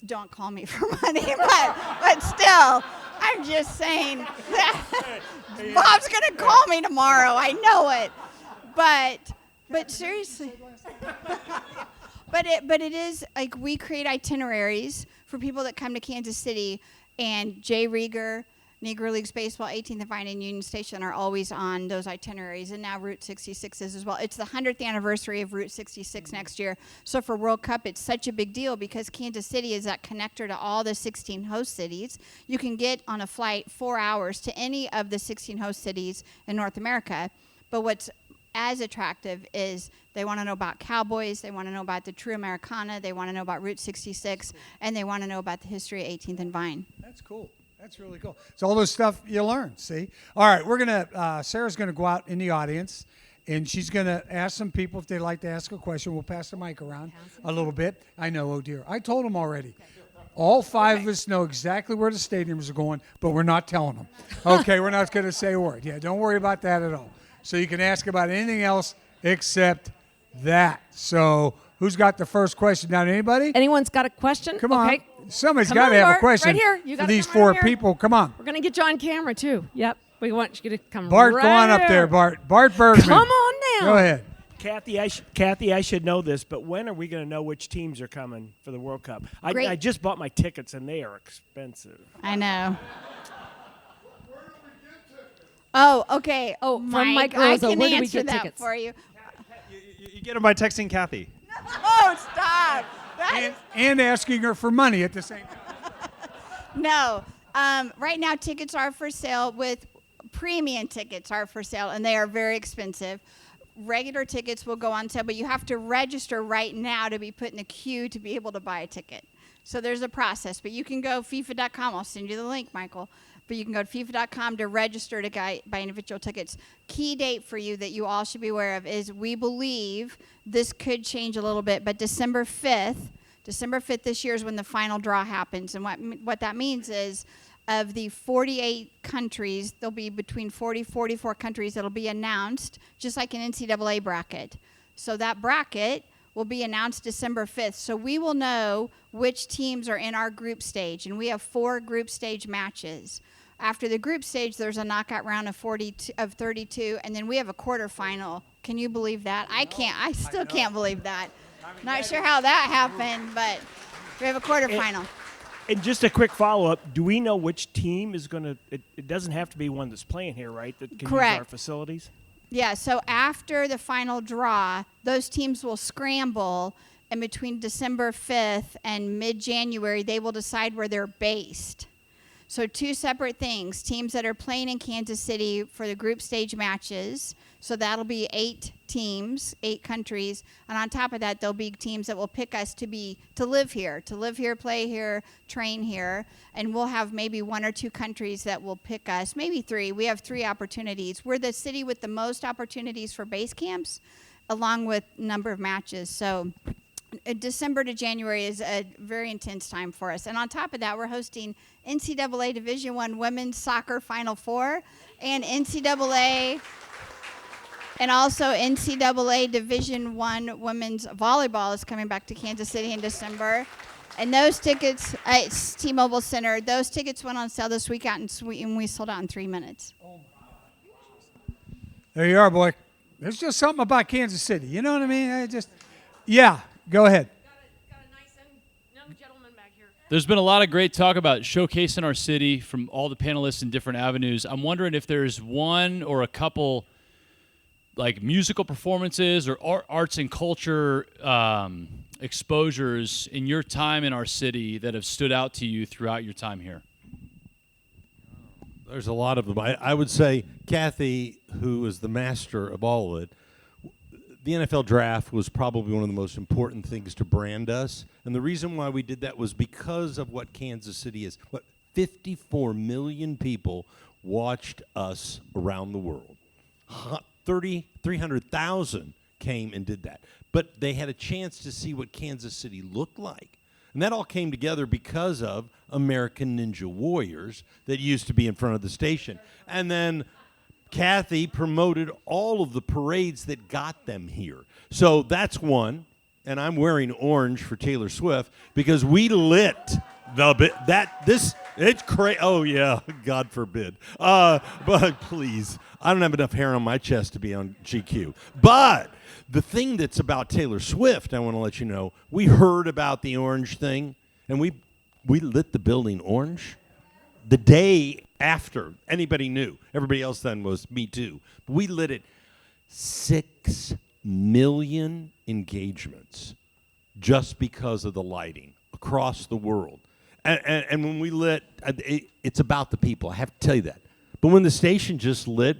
Don't call me for money, but still, I'm just saying that Bob's going to call me tomorrow. I know it. But seriously, but it is like we create itineraries for people that come to Kansas City, and Jay Rieger, Negro Leagues Baseball, 18th and Vine, and Union Station are always on those itineraries, and now Route 66 is as well. It's the 100th anniversary of Route 66 next year, so for World Cup, it's such a big deal because Kansas City is that connector to all the 16 host cities. You can get on a flight 4 hours to any of the 16 host cities in North America, but what's as attractive is they want to know about cowboys, they want to know about the true Americana, they want to know about Route 66, and they want to know about the history of 18th and Vine. That's cool. That's really cool. It's all this stuff you learn, see? All right, we're going to, Sarah's going to go out in the audience, and she's going to ask some people if they'd like to ask a question. We'll pass the mic around a little bit. I know, oh dear. I told them already. All five of us know exactly where the stadiums are going, but we're not telling them. Okay, we're not going to say a word. Yeah, don't worry about that at all. So you can ask about anything else except that. So who's got the first question down? Anybody? Anyone's got a question? Come on. Okay. Somebody's Come got to on, have Bart. a question Right here. You for gotta these come four right here. people. Come on. We're going to get you on camera, too. Yep. We want you to come Bart, right go on up there, Bart. Bart Bergman. Come on now. Go ahead. Kathy, I should know this, but when are we going to know which teams are coming for the World Cup? I just bought my tickets, and they are expensive. I know. Oh, okay. Oh, from Mike I Rosa, can where do we answer get that tickets? for you. You get them by texting Kathy. Oh, stop. And asking her for money at the same time. No. Right now, tickets are for sale with premium tickets are for sale, and they are very expensive. Regular tickets will go on sale, but you have to register right now to be put in the queue to be able to buy a ticket. So there's a process, but you can go FIFA.com. I'll send you the link, Michael. But you can go to FIFA.com to register to buy individual tickets. Key date for you that you all should be aware of is we believe this could change a little bit, but December 5th this year is when the final draw happens. And what that means is of the 48 countries, there'll be between 44 countries that'll be announced, just like an NCAA bracket. So that bracket will be announced December 5th. So we will know which teams are in our group stage. And we have 4 group stage matches. After the group stage, there's a knockout round of 32, and then we have a quarterfinal. Can you believe that? I still can't believe that. Not sure how that happened, but we have a quarterfinal. And just a quick follow-up, do we know which team is going to – it doesn't have to be one that's playing here, right, that can use our facilities? Yeah, so after the final draw, those teams will scramble, and between December 5th and mid-January, they will decide where they're based. So 2 separate things, teams that are playing in Kansas City for the group stage matches, so that'll be 8 teams, 8 countries, and on top of that, there'll be teams that will pick us to live here, play here, train here, and we'll have maybe 1 or 2 countries that will pick us, maybe 3. We have 3 opportunities. We're the city with the most opportunities for base camps, along with number of matches. So December to January is a very intense time for us. And on top of that, we're hosting NCAA Division I Women's Soccer Final Four and NCAA Division I Women's Volleyball is coming back to Kansas City in December. And those tickets, it's T-Mobile Center, those tickets went on sale this week and we sold out in 3 minutes. There you are, boy. There's just something about Kansas City. You know what I mean? Yeah, go ahead. Got a nice young gentleman back here. There's been a lot of great talk about showcasing our city from all the panelists in different avenues. I'm wondering if there's one or a couple like musical performances or arts and culture exposures in your time in our city that have stood out to you throughout your time here. There's a lot of them. I would say Kathy, who is the master of all of it, the NFL draft was probably one of the most important things to brand us. And the reason why we did that was because of what Kansas City is. 54 million people watched us around the world. 300,000 came and did that. But they had a chance to see what Kansas City looked like. And that all came together because of American Ninja Warriors that used to be in front of the station. And then Kathy promoted all of the parades that got them here. So that's one. And I'm wearing orange for Taylor Swift because we lit it's crazy. Oh, yeah, God forbid. But please, I don't have enough hair on my chest to be on GQ. But the thing that's about Taylor Swift, I want to let you know, we heard about the orange thing, and we lit the building orange the day after anybody knew. Everybody else then was Me Too. But we lit it 6 million engagements just because of the lighting across the world. And when we lit, it's about the people. I have to tell you that. But when the station just lit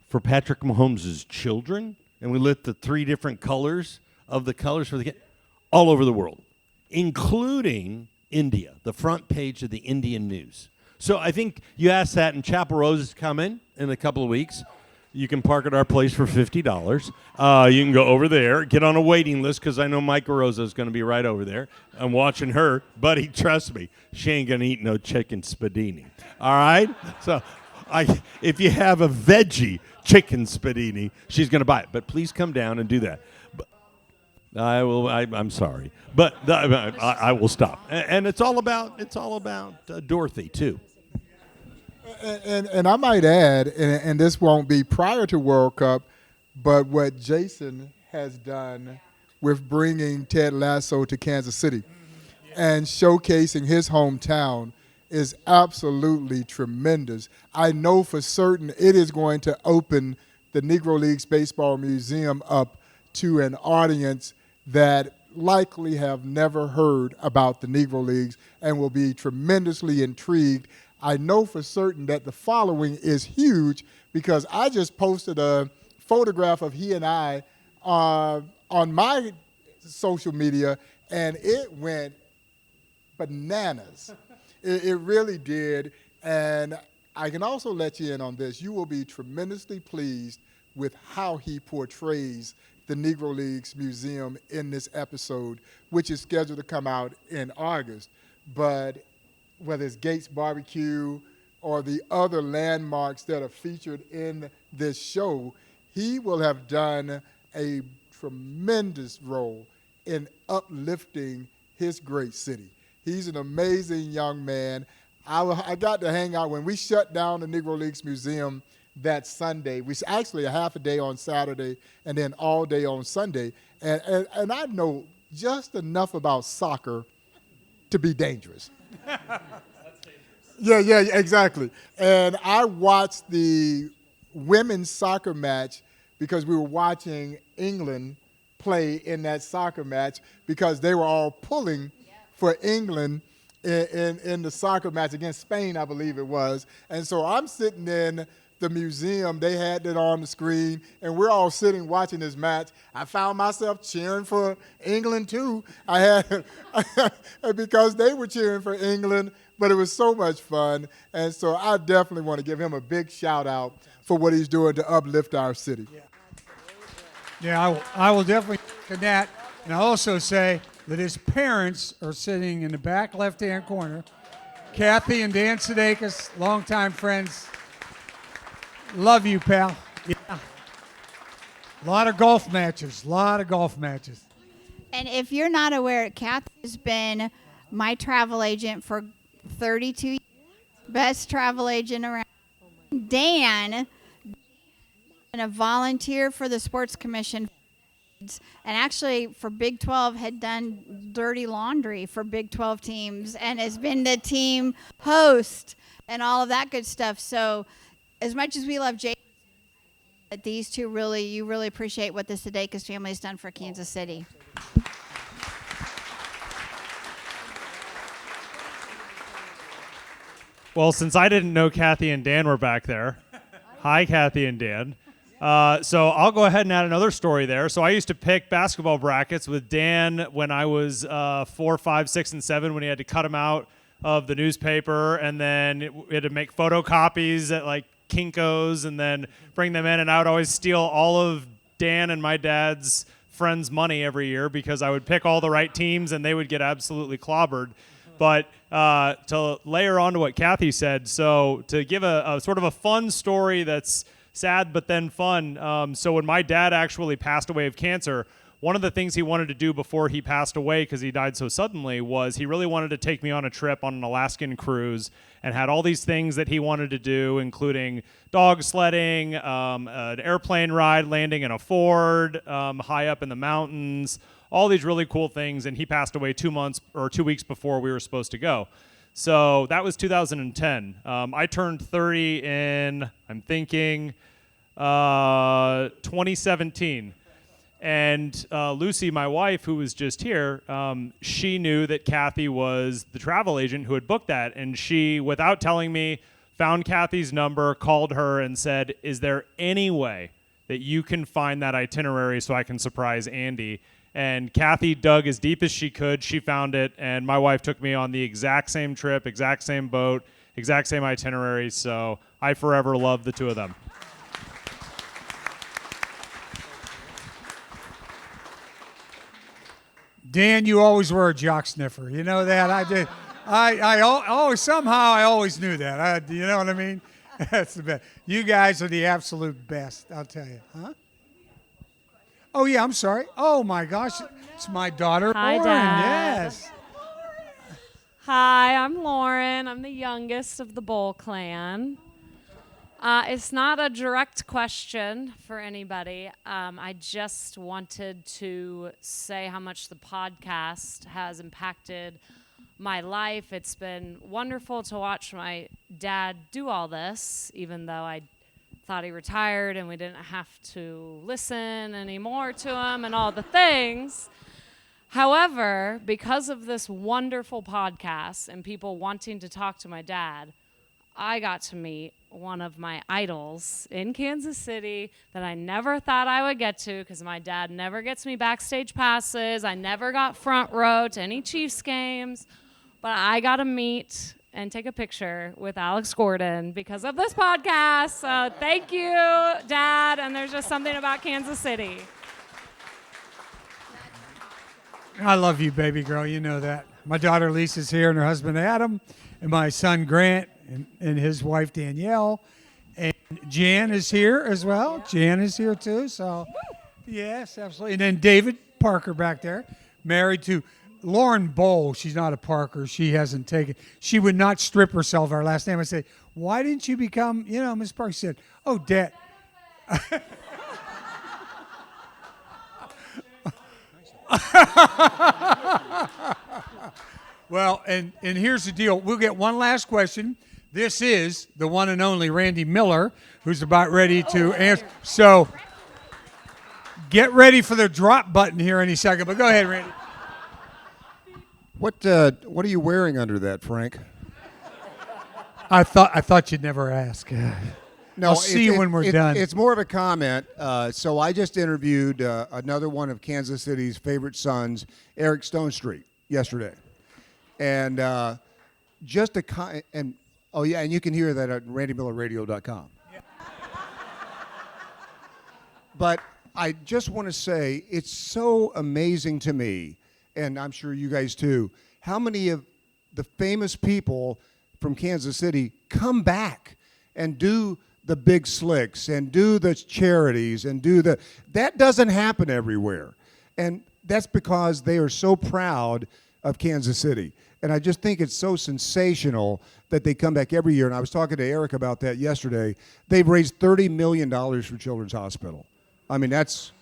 for Patrick Mahomes' children, and we lit the 3 different colors of the colors for the kid, all over the world, including India, the front page of the Indian news. So I think you asked that, and Chapel Rose is coming in a couple of weeks. You can park at our place for $50. You can go over there, get on a waiting list, because I know Mike Rosa is going to be right over there. I'm watching her. Buddy, trust me, she ain't going to eat no chicken spadini. All right? So if you have a veggie chicken spadini, she's going to buy it. But please come down and do that. I will. I'm sorry, but I will stop. And it's all about Dorothy too. And I might add, and this won't be prior to World Cup, but what Jason has done with bringing Ted Lasso to Kansas City and showcasing his hometown is absolutely tremendous. I know for certain it is going to open the Negro Leagues Baseball Museum up to an audience that likely have never heard about the Negro Leagues and will be tremendously intrigued. I know for certain that the following is huge because I just posted a photograph of he and I on my social media, and it went bananas. It really did. And I can also let you in on this. You will be tremendously pleased with how he portrays the Negro Leagues Museum in this episode, which is scheduled to come out in August. But whether it's Gates Barbecue or the other landmarks that are featured in this show, he will have done a tremendous role in uplifting his great city. He's an amazing young man. I got to hang out when we shut down the Negro Leagues Museum that Sunday. We actually a half a day on Saturday and then all day on Sunday. And I know just enough about soccer to be dangerous. That's dangerous. Yeah, exactly. And I watched the women's soccer match because we were watching England play in that soccer match because they were all pulling for England in the soccer match against Spain, I believe it was. And so I'm sitting in the museum. They had it on the screen, and we're all sitting watching this match. I found myself cheering for England, too. I had because they were cheering for England, but it was so much fun. And so I definitely want to give him a big shout-out for what he's doing to uplift our city. Yeah, I will definitely second that. And I'll also say that his parents are sitting in the back left-hand corner. Kathy and Dan Sudeikis, longtime friends. Love you, pal. Yeah. A lot of golf matches. And if you're not aware, Kathy has been my travel agent for 32 years. Best travel agent around. Dan, and a volunteer for the Sports Commission, and actually for Big 12 had done dirty laundry for Big 12 teams and has been the team host and all of that good stuff. So as much as we love Jay, these two you really appreciate what the Sudeikis family has done for Kansas City. Well, since I didn't know Kathy and Dan were back there, hi, Kathy and Dan. So I'll go ahead and add another story there. So I used to pick basketball brackets with Dan when I was 4, 5, 6, and 7 when he had to cut them out of the newspaper, and then we had to make photocopies at like Kinko's and then bring them in, and I would always steal all of Dan and my dad's friends' money every year because I would pick all the right teams and they would get absolutely clobbered. But to layer on to what Kathy said, so to give a sort of a fun story that's sad but then fun. So when my dad actually passed away of cancer, one of the things he wanted to do before he passed away, because he died so suddenly, was he really wanted to take me on a trip on an Alaskan cruise and had all these things that he wanted to do, including dog sledding, an airplane ride, landing in a Ford, high up in the mountains, all these really cool things. And he passed away 2 weeks before we were supposed to go. So that was 2010. I turned 30 in, I'm thinking, 2017. And Lucy, my wife, who was just here, she knew that Kathy was the travel agent who had booked that. And she, without telling me, found Kathy's number, called her, and said, "Is there any way that you can find that itinerary so I can surprise Andy?" And Kathy dug as deep as she could. She found it, and my wife took me on the exact same trip, exact same boat, exact same itinerary. So I forever love the two of them. Dan, you always were a jock sniffer. You know that? I did. I always, somehow I always knew that. You know what I mean? That's the best. You guys are the absolute best, I'll tell you. Huh? Oh, yeah, I'm sorry. Oh, my gosh. It's my daughter, Hi, Lauren. Dad. Yes. Hi, I'm Lauren. I'm the youngest of the Boal clan. It's not a direct question for anybody. I just wanted to say how much the podcast has impacted my life. It's been wonderful to watch my dad do all this, even though I thought he retired and we didn't have to listen anymore to him and all the things. However, because of this wonderful podcast and people wanting to talk to my dad, I got to meet one of my idols in Kansas City that I never thought I would get to because my dad never gets me backstage passes. I never got front row to any Chiefs games. But I got to meet and take a picture with Alex Gordon because of this podcast. So thank you, Dad. And there's just something about Kansas City. I love you, baby girl. You know that. My daughter Lisa's here and her husband Adam, and my son Grant and his wife Danielle. And Jan is here as well. Yeah. Jan is here too. So, yes, absolutely. And then David Parker back there, married to Lauren Boal. She's not a Parker. She hasn't taken. She would not strip herself our last name. I said, why didn't you become, Miss Parker? She said, oh, Dad. Well, and here's the deal. We'll get one last question. This is the one and only Randy Miller, who's about ready to answer. So get ready for the drop button here any second. But go ahead, Randy. What are you wearing under that, Frank? I thought you'd never ask. No, I'll see you when we're done. It's more of a comment. So I just interviewed another one of Kansas City's favorite sons, Eric Stonestreet, yesterday, and and you can hear that at RandyMillerRadio.com. Yeah. But I just want to say it's so amazing to me, and I'm sure you guys too, how many of the famous people from Kansas City come back and do the big slicks and do the charities and that doesn't happen everywhere. And that's because they are so proud of Kansas City. And I just think it's so sensational that they come back every year. And I was talking to Eric about that yesterday. They've raised $30 million for Children's Hospital. I mean, that's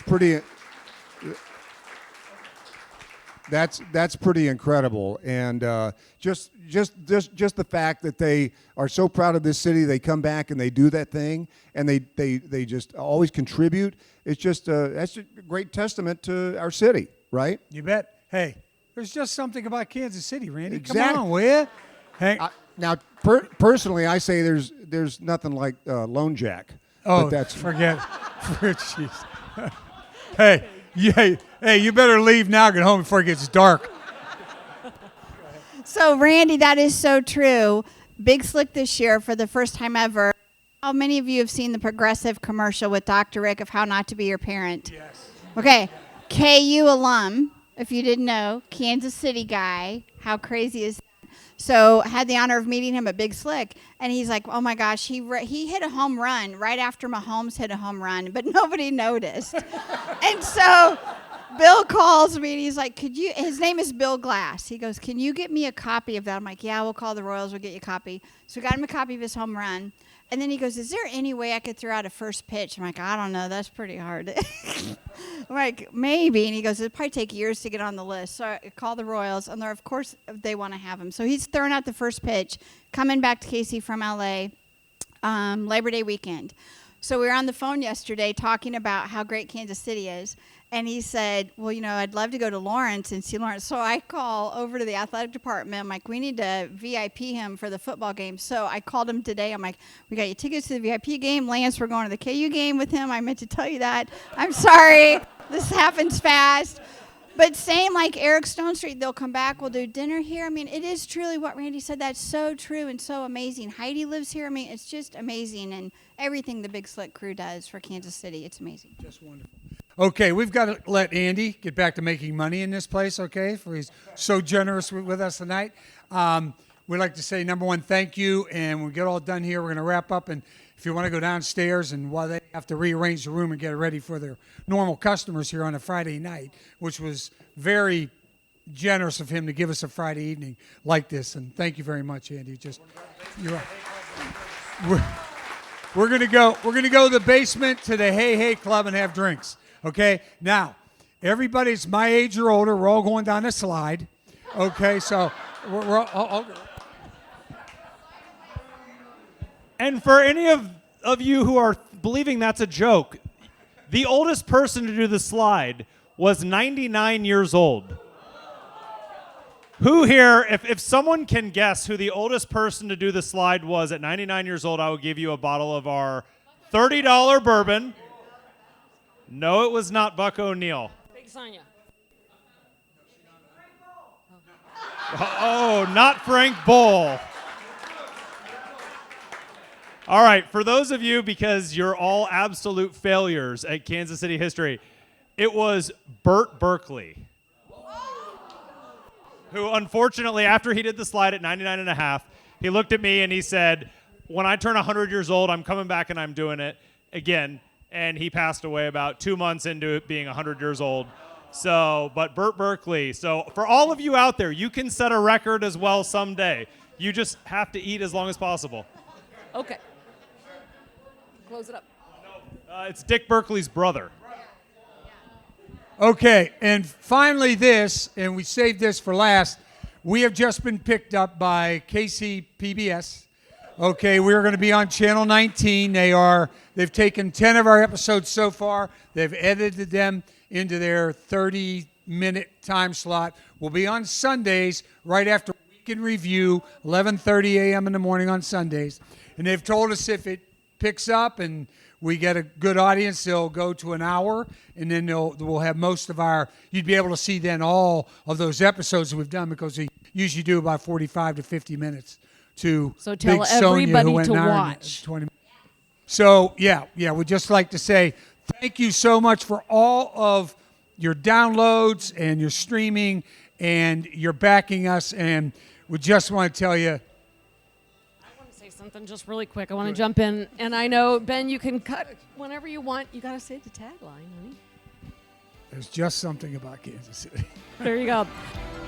pretty. That's pretty incredible, and just the fact that they are so proud of this city, they come back and they do that thing, and they just always contribute. It's just that's a great testament to our city, right? You bet. Hey, there's just something about Kansas City, Randy. Exactly. Come on, will you? Hey, now personally, I say there's nothing like Lone Jack. Oh, but that's forget it. Jeez. Hey. Yeah, hey, you better leave now. Get home before it gets dark. So, Randy, that is so true. Big Slick this year for the first time ever. How many of you have seen the Progressive commercial with Dr. Rick of How Not to Be Your Parent? Yes. Okay, KU alum, if you didn't know, Kansas City guy. How crazy is that? So had the honor of meeting him at Big Slick, and he's like, oh my gosh, he hit a home run right after Mahomes hit a home run, but nobody noticed. And so Bill calls me, and he's like, his name is Bill Glass. He goes, can you get me a copy of that? I'm like, yeah, we'll call the Royals, we'll get you a copy. So we got him a copy of his home run. And then he goes, is there any way I could throw out a first pitch? I'm like, I don't know. That's pretty hard. I'm like, maybe. And he goes, it'll probably take years to get on the list. So I call the Royals, and of course they want to have him. So he's throwing out the first pitch, coming back to Casey from L.A. Labor Day weekend. So we were on the phone yesterday talking about how great Kansas City is. And he said, well, I'd love to go to Lawrence and see Lawrence. So I call over to the athletic department. I'm like, we need to VIP him for the football game. So I called him today. I'm like, we got you tickets to the VIP game. Lance, we're going to the KU game with him. I meant to tell you that. I'm sorry. This happens fast. But same like Eric Stonestreet, they'll come back. We'll do dinner here. I mean, it is truly what Randy said. That's so true and so amazing. Heidi lives here. I mean, it's just amazing. And everything the Big Slick crew does for Kansas City, it's amazing. Just wonderful. Okay, we've got to let Andy get back to making money in this place, okay, for he's so generous with us tonight. We'd like to say, number one, thank you, and when we get all done here, we're going to wrap up, and if you want to go downstairs and while they have to rearrange the room and get it ready for their normal customers here on a Friday night, which was very generous of him to give us a Friday evening like this, and thank you very much, Andy. You're right. We're going to go to the basement to the Hey Hey Club and have drinks. Okay, now, everybody's my age or older. We're all going down the slide. Okay, so we're all And for any of you who are believing that's a joke, the oldest person to do the slide was 99 years old. Who here, if someone can guess who the oldest person to do the slide was at 99 years old, I will give you a bottle of our $30 bourbon. No, it was not Buck O'Neill. Big Sonya. Oh, not Frank Boal. All right, for those of you, because you're all absolute failures at Kansas City history, it was Burt Berkeley, who unfortunately, after he did the slide at 99 and a half, he looked at me and he said, when I turn 100 years old, I'm coming back and I'm doing it again. And he passed away about 2 months into it being 100 years old. So, but Burt Berkeley. So for all of you out there, you can set a record as well someday. You just have to eat as long as possible. Okay. Close it up. It's Dick Berkeley's brother. Okay, and finally this, and we saved this for last. We have just been picked up by KCPBS. Okay, we're going to be on Channel 19. They've taken 10 of our episodes so far. They've edited them into their 30-minute time slot. We'll be on Sundays right after Week in Review, 11:30 a.m. in the morning on Sundays. And they've told us if it picks up and we get a good audience, they'll go to an hour, and then we'll have most of you'd be able to see then all of those episodes that we've done, because we usually do about 45 to 50 minutes to So tell Big Sonia, everybody who went to 9 watch. 20. So, yeah, we'd just like to say thank you so much for all of your downloads and your streaming and your backing us, and we just want to tell you, Something just really quick. I want to jump in, and I know, Ben, you can cut whenever you want. You got to say the tagline, honey. there's just something about Kansas City. There you go.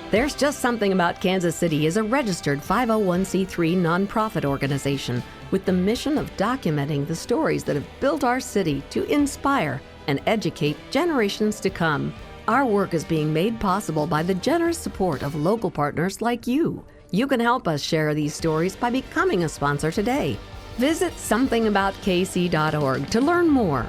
There's Just Something About Kansas City is a registered 501c3 nonprofit organization with the mission of documenting the stories that have built our city to inspire and educate generations to come. Our work is being made possible by the generous support of local partners like you. You can help us share these stories by becoming a sponsor today. Visit somethingaboutKC.org to learn more.